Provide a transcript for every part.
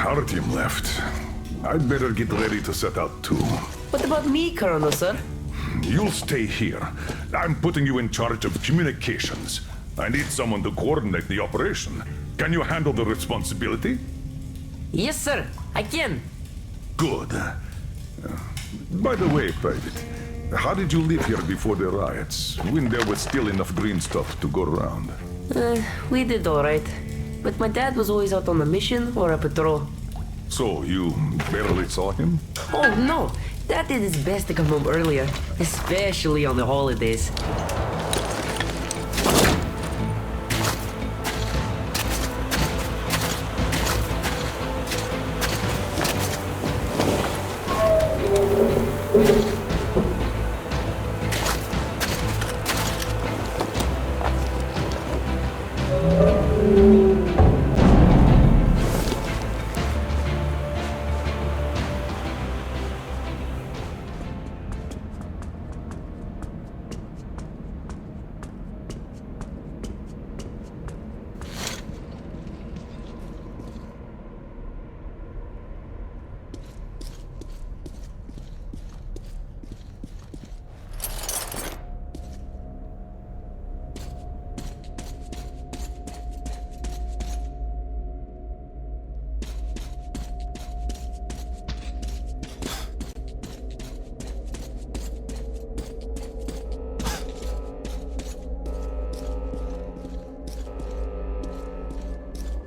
Our team left. I'd better get ready to set out too. What about me, Colonel, sir? You'll stay here. I'm putting you in charge of communications. I need someone to coordinate the operation. Can you handle the responsibility? Yes, sir. I can. Good. By the way, Private, how did you live here before the riots, when there was still enough green stuff to go around? We did all right. But my dad was always out on a mission or a patrol. So, you barely saw him? Oh, no. Dad did his best to come home earlier, especially on the holidays.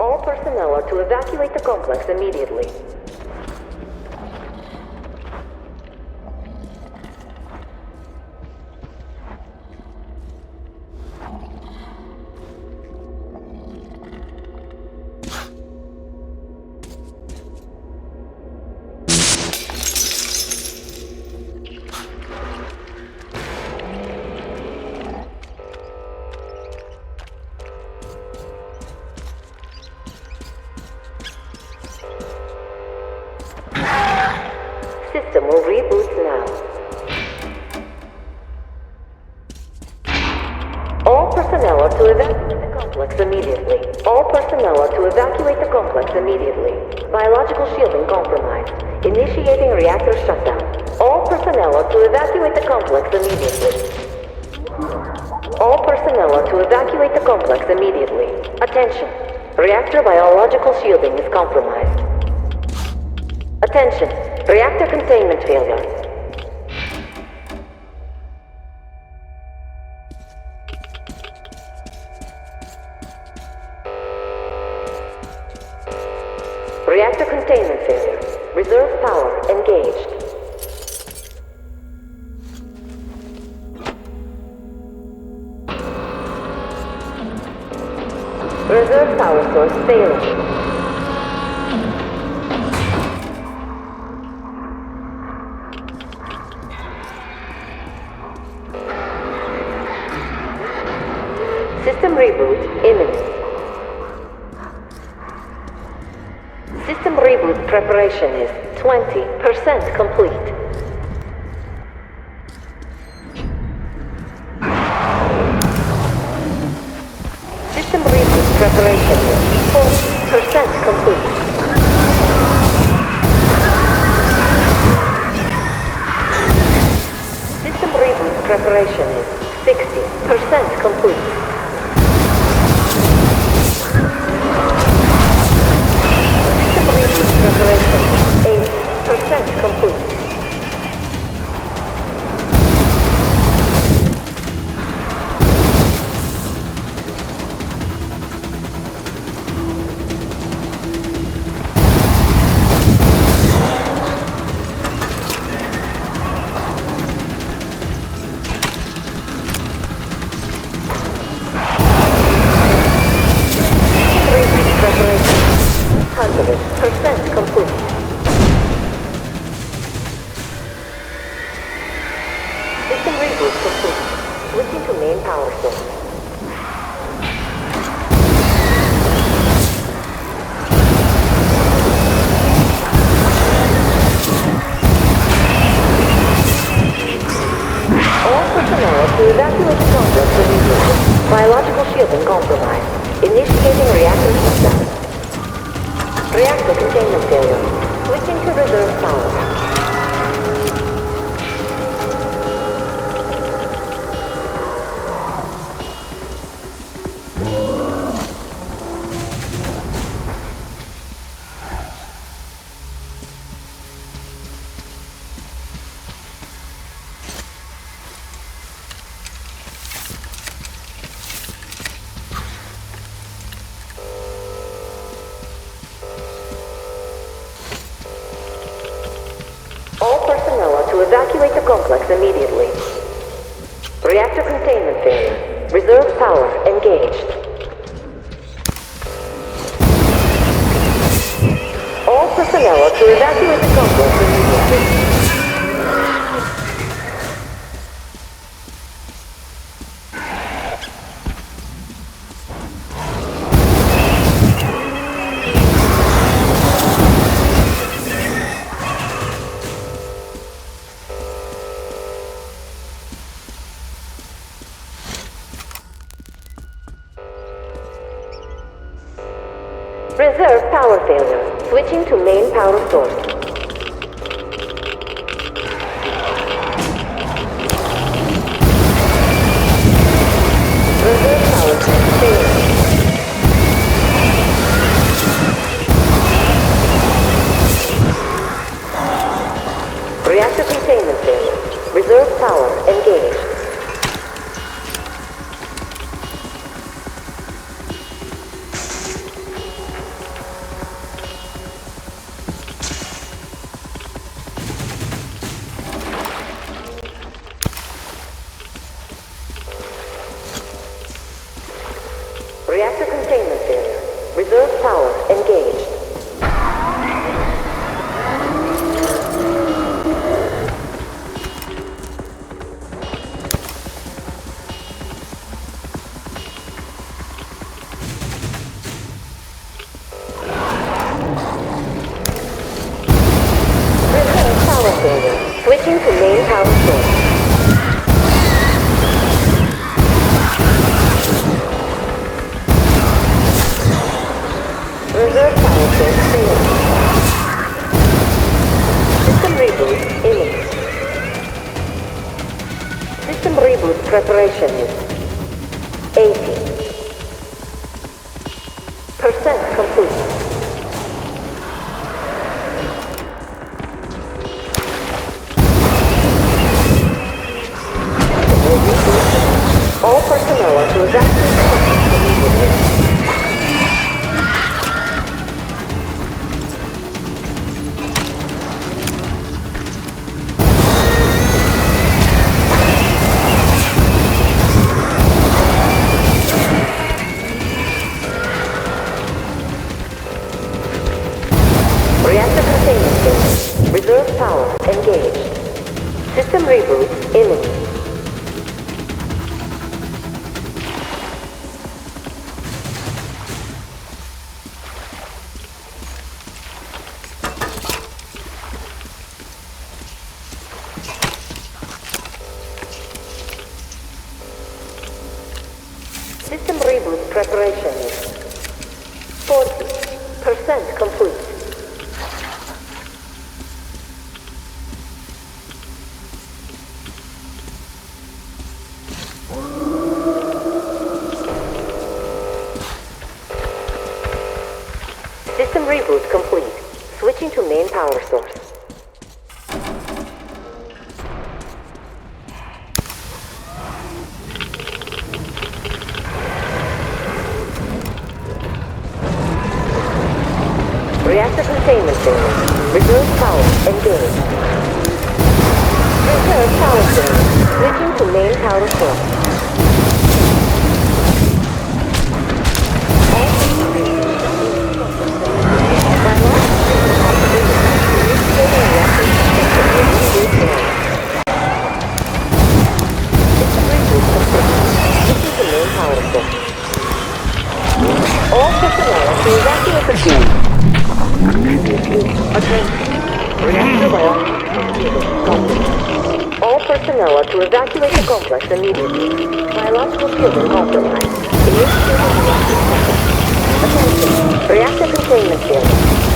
All personnel are to evacuate the complex immediately. System will reboot now. All personnel are to evacuate the complex immediately. All personnel are to evacuate the complex immediately. Biological shielding compromised. Initiating reactor shutdown. All personnel are to evacuate the complex immediately. All personnel are to evacuate the complex immediately. Attention. Reactor biological shielding is compromised. Attention. Reactor containment failure. Reactor containment failure. Reserve power engaged. Reserve power source failing. System reboot imminent. System reboot preparation is 20% complete. System reboot preparation is 40% complete. System reboot preparation is 60% complete. Preparation 8% complete. Biological shielding compromised. Initiating reactor shutdown. Reactor containment failure. Switching to reserve power. All personnel are to evacuate the complex immediately. Reactor containment failure. Reserve power engaged. All personnel are to evacuate the complex immediately. Reserve power failure. Switching to main power source. Reserve power source failure. Reactor containment failure. Reserve power engaged. Reactor containment failure. Reserve power engaged. Reserve power failure. Switching to main power source. Reserve power source failure. System reboot imminent. System reboot preparation is 80% complete. All personnel are to evacuate the complex immediately. Reactor containment failure. Reserve power engaged. System reboot imminent. System reboot preparation is 40% complete. System reboot complete. Switching to main power source. Reactor containment failure. Reserve power engaged. Reserve power failure. Switching to main power source. All personnel to evacuate the field. Attention. Reactor complex. All personnel are to evacuate the complex immediately. Biological shielding compromised. Initiating reactor. Attention. Reactor containment failure.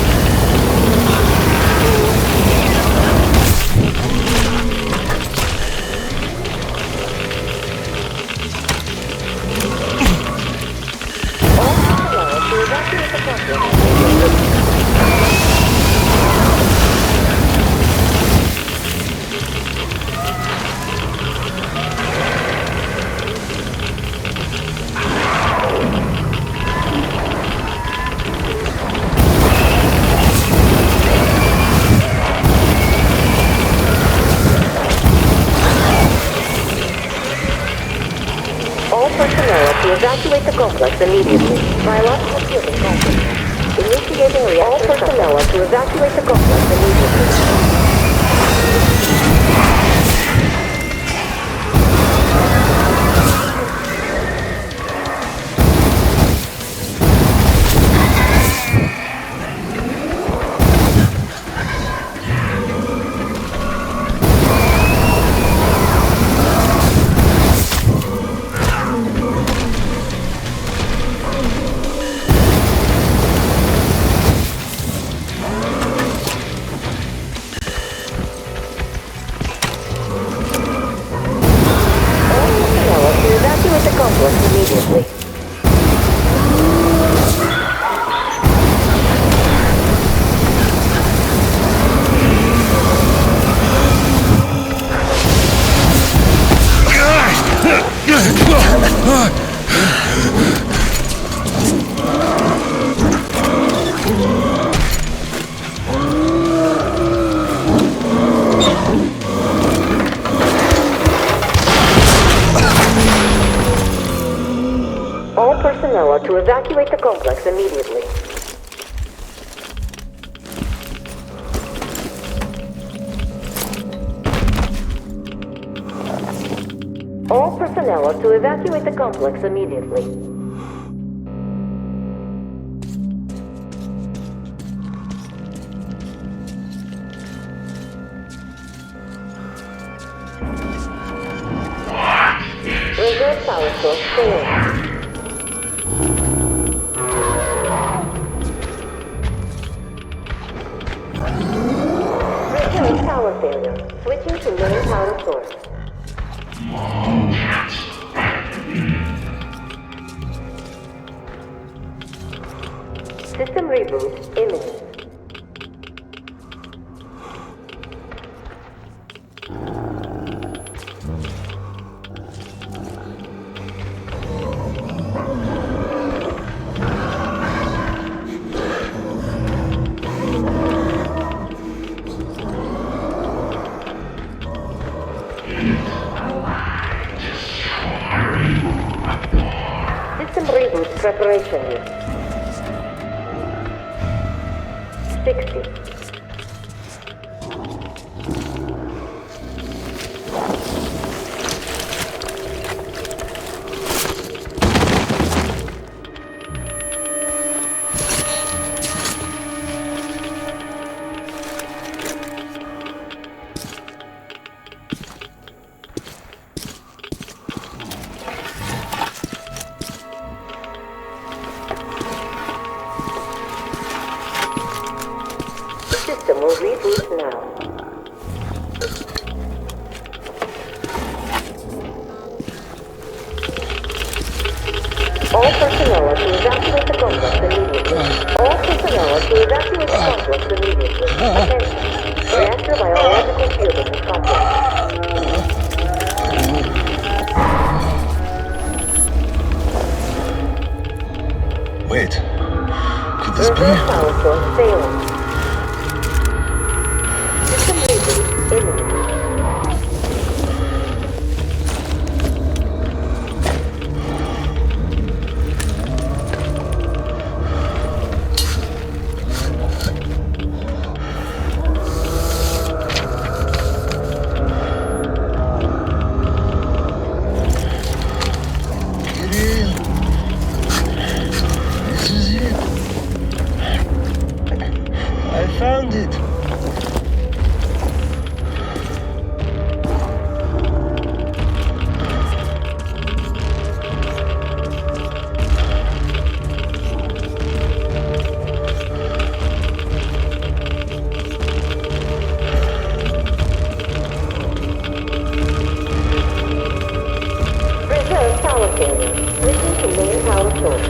evacuate the complex immediately. Biological shielding compromised. Initiating reactor. All personnel are to evacuate the complex immediately. All personnel are to evacuate the complex immediately. All personnel are to evacuate the complex immediately. Reserve power source failed. Power failure. Switching to main power source. System reboot imminent. System reboot preparation. 60. System will reboot now. All personnel are to evacuate the complex immediately. All personnel are to evacuate the complex immediately. Attention. Reactor biological shielding is compromised. Wait. Could this be? Reserve power source failing. System reboot imminent. Found it! Reserve power failure. Switching to main power source.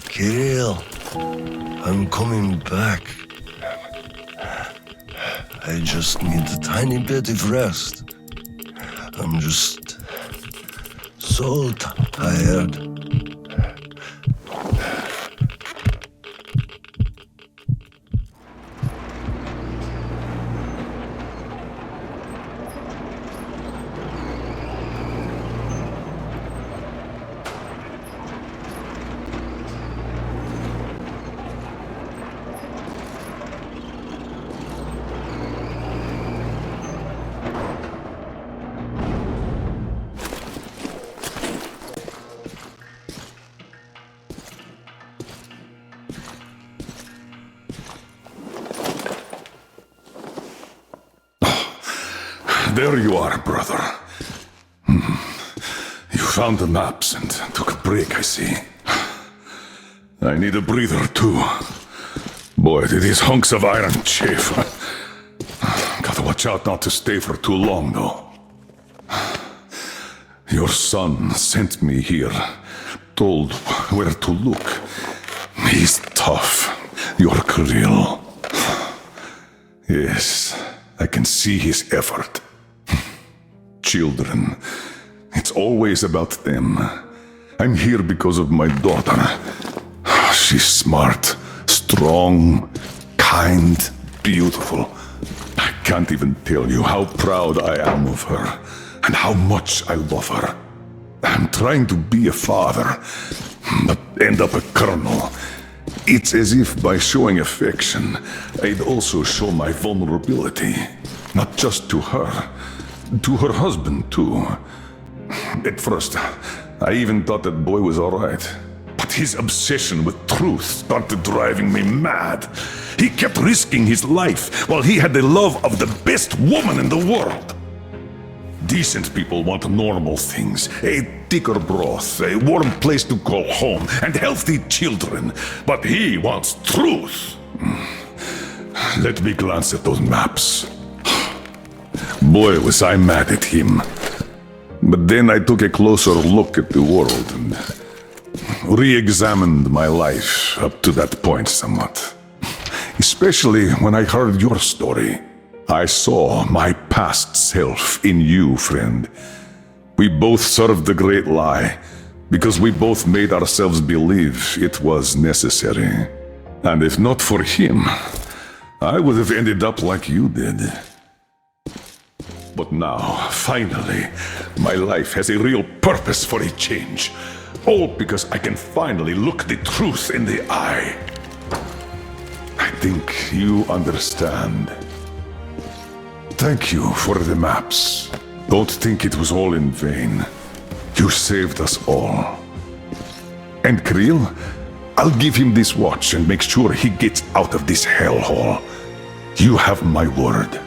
Kirill, I'm coming back. I just need a tiny bit of rest. I'm just so tired. There you are, brother. You found the maps and took a break, I see. I need a breather, too. Boy, did these hunks of iron chafe. Gotta watch out not to stay for too long, though. Your son sent me here, told where to look. He's tough, your Kirill. Yes, I can see his effort. Children. It's always about them. I'm here because of my daughter. She's smart, strong, kind, beautiful. I can't even tell you how proud I am of her and how much I love her. I'm trying to be a father, but end up a colonel. It's as if by showing affection, I'd also show my vulnerability. Not just to her, to her husband, too. At first, I even thought that boy was alright. But his obsession with truth started driving me mad. He kept risking his life while he had the love of the best woman in the world. Decent people want normal things. A thicker broth, a warm place to call home, and healthy children. But he wants truth. Let me glance at those maps. Boy, was I mad at him. But then I took a closer look at the world and re-examined my life up to that point somewhat. Especially when I heard your story. I saw my past self in you, friend. We both served the great lie because we both made ourselves believe it was necessary. And if not for him, I would have ended up like you did. But now, finally, my life has a real purpose for a change. All because I can finally look the truth in the eye. I think you understand. Thank you for the maps. Don't think it was all in vain. You saved us all. And Kirill, I'll give him this watch and make sure he gets out of this hellhole. You have my word.